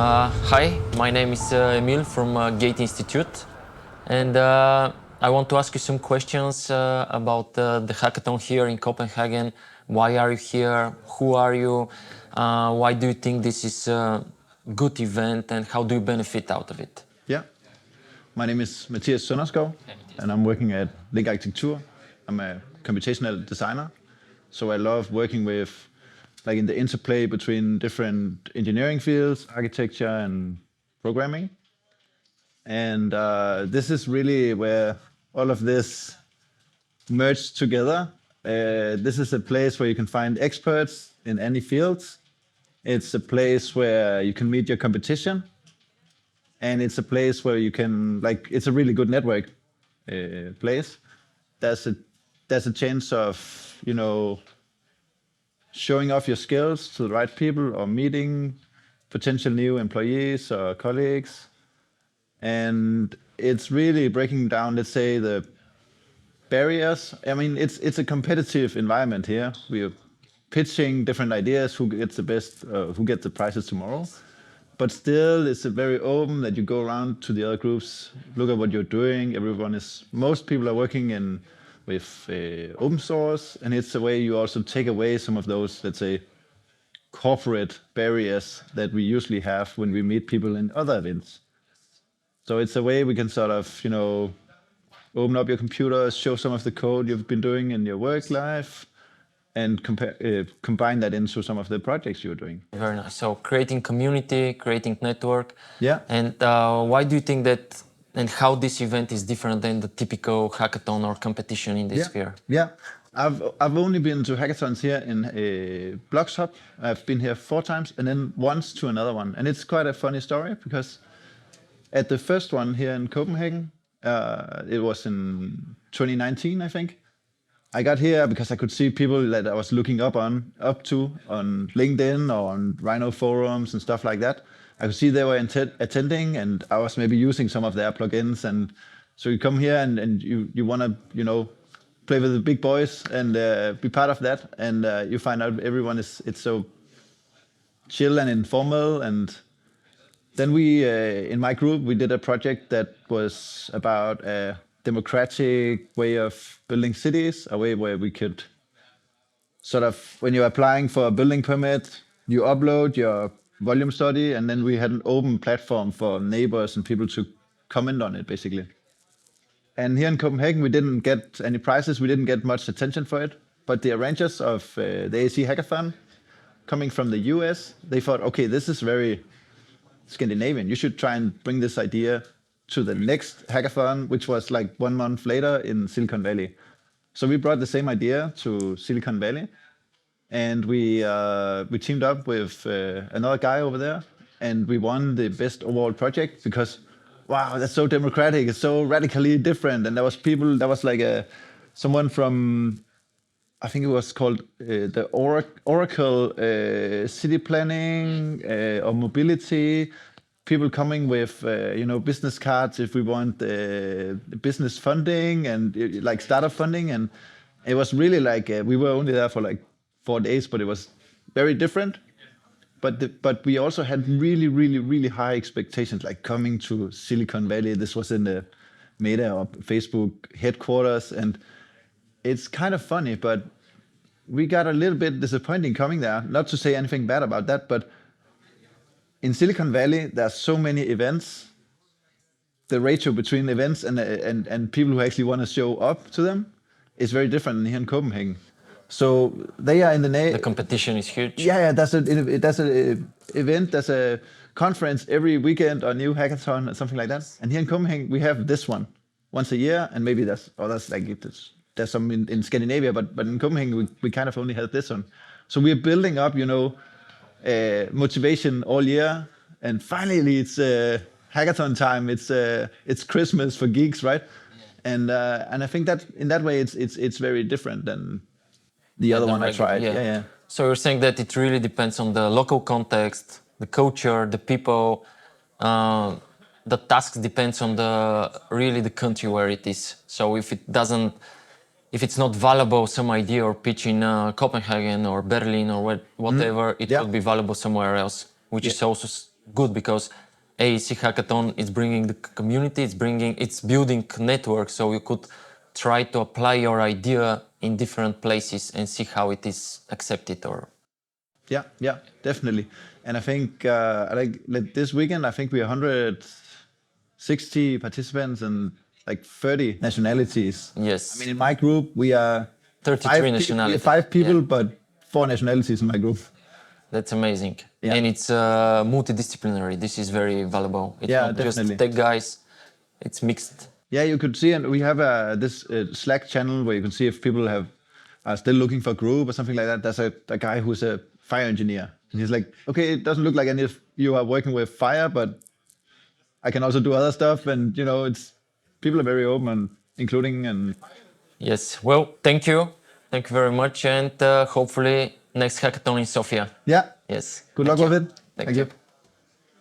Hi, my name is Emil from Gate Institute, and I want to ask you some questions about the hackathon here in Copenhagen. Why are you here? Who are you? Why do you think this is a good event, and how do you benefit out of it? Yeah, my name is Mathias Sønderskov, and I'm working at LINK Arkitektur. I'm a computational designer, so I love working with like in the interplay between different engineering fields, architecture and programming. And this is really where all of this merged together. This is a place where you can find experts in any fields. It's a place where you can meet your competition. And it's a place where you can, like, it's a really good network place. There's a chance of, you know, showing off your skills to the right people or meeting potential new employees or colleagues. And it's really breaking down, let's say, the barriers. I mean, it's a competitive environment here. We're pitching different ideas, who gets the best, who gets the prizes tomorrow. But still, it's a very open that you go around to the other groups, look at what you're doing. Most people are working with open source, and it's a way you also take away some of those, let's say, corporate barriers that we usually have when we meet people in other events. So it's a way we can sort of, you know, open up your computer, show some of the code you've been doing in your work life, and combine that into some of the projects you're doing. Very nice. So creating community, creating network. Yeah. And why do you think that, and how this event is different than the typical hackathon or competition in this sphere? Yeah, I've only been to hackathons here in BloxHub. I've been here 4 times, and then once to another one. And it's quite a funny story, because at the first one here in Copenhagen, it was in 2019, I think. I got here because I could see people that I was looking up to on LinkedIn or on Rhino forums and stuff like that. I could see they were attending, and I was maybe using some of their plugins. And so you come here and you want to, you know, play with the big boys and be part of that. And you find out everyone it's so chill and informal. And then we, in my group, we did a project that was about a democratic way of building cities, a way where we could sort of, when you're applying for a building permit, you upload your volume study, and then we had an open platform for neighbors and people to comment on it, basically. And here in Copenhagen, we didn't get any prizes, we didn't get much attention for it, but the arrangers of the AEC Hackathon, coming from the US, they thought, okay, this is very Scandinavian, you should try and bring this idea to the next hackathon, which was like 1 month later in Silicon Valley. So we brought the same idea to Silicon Valley, and we teamed up with another guy over there, and we won the best overall project because, wow, that's so democratic, it's so radically different. And there was like someone from, I think it was called the Oracle City Planning or Mobility. People coming with, you know, business cards if we want business funding and like startup funding. And it was really like, we were only there for like 4 days, but it was very different. But we also had really, really, really high expectations, like coming to Silicon Valley. This was in the Meta or Facebook headquarters. And it's kind of funny, but we got a little bit disappointing coming there. Not to say anything bad about that, but in Silicon Valley, there are so many events. The ratio between events and people who actually want to show up to them is very different than here in Copenhagen. So they are in the competition is huge. Yeah, there's an event, there's a conference every weekend, or a new hackathon or something like that. And here in Copenhagen, we have this one once a year, and maybe there's others like there's some in Scandinavia, but in Copenhagen we kind of only have this one. So we're building up, you know, motivation all year, and finally it's hackathon time. It's Christmas for geeks, right? And I think that in that way it's very different than the other one I tried. Yeah. So you're saying that it really depends on the local context, the culture, the people. The tasks depends on the country where it is. So if it's not valuable, some idea or pitch in Copenhagen or Berlin or whatever, it will be valuable somewhere else, which is also good because AEC Hackathon is bringing the community, it's building networks, so you could try to apply your idea in different places and see how it is accepted. Or yeah, definitely. And I think like this weekend, I think we are 160 participants and like 30 nationalities. Yes. I mean, in my group, we are 33 nationalities. 5 people, but 4 nationalities in my group. That's amazing. Yeah. And it's multidisciplinary. This is very valuable. It's not definitely. just tech guys, it's mixed. Yeah, you could see, and we have this Slack channel where you can see if people are still looking for a group or something like that. There's a guy who's a fire engineer. And he's like, okay, it doesn't look like any of you are working with fire, but I can also do other stuff. And, you know, people are very open and including. And Yes, well, thank you. Thank you very much. And hopefully next hackathon in Sofia. yeah. Yes. Good luck with it. Thank you.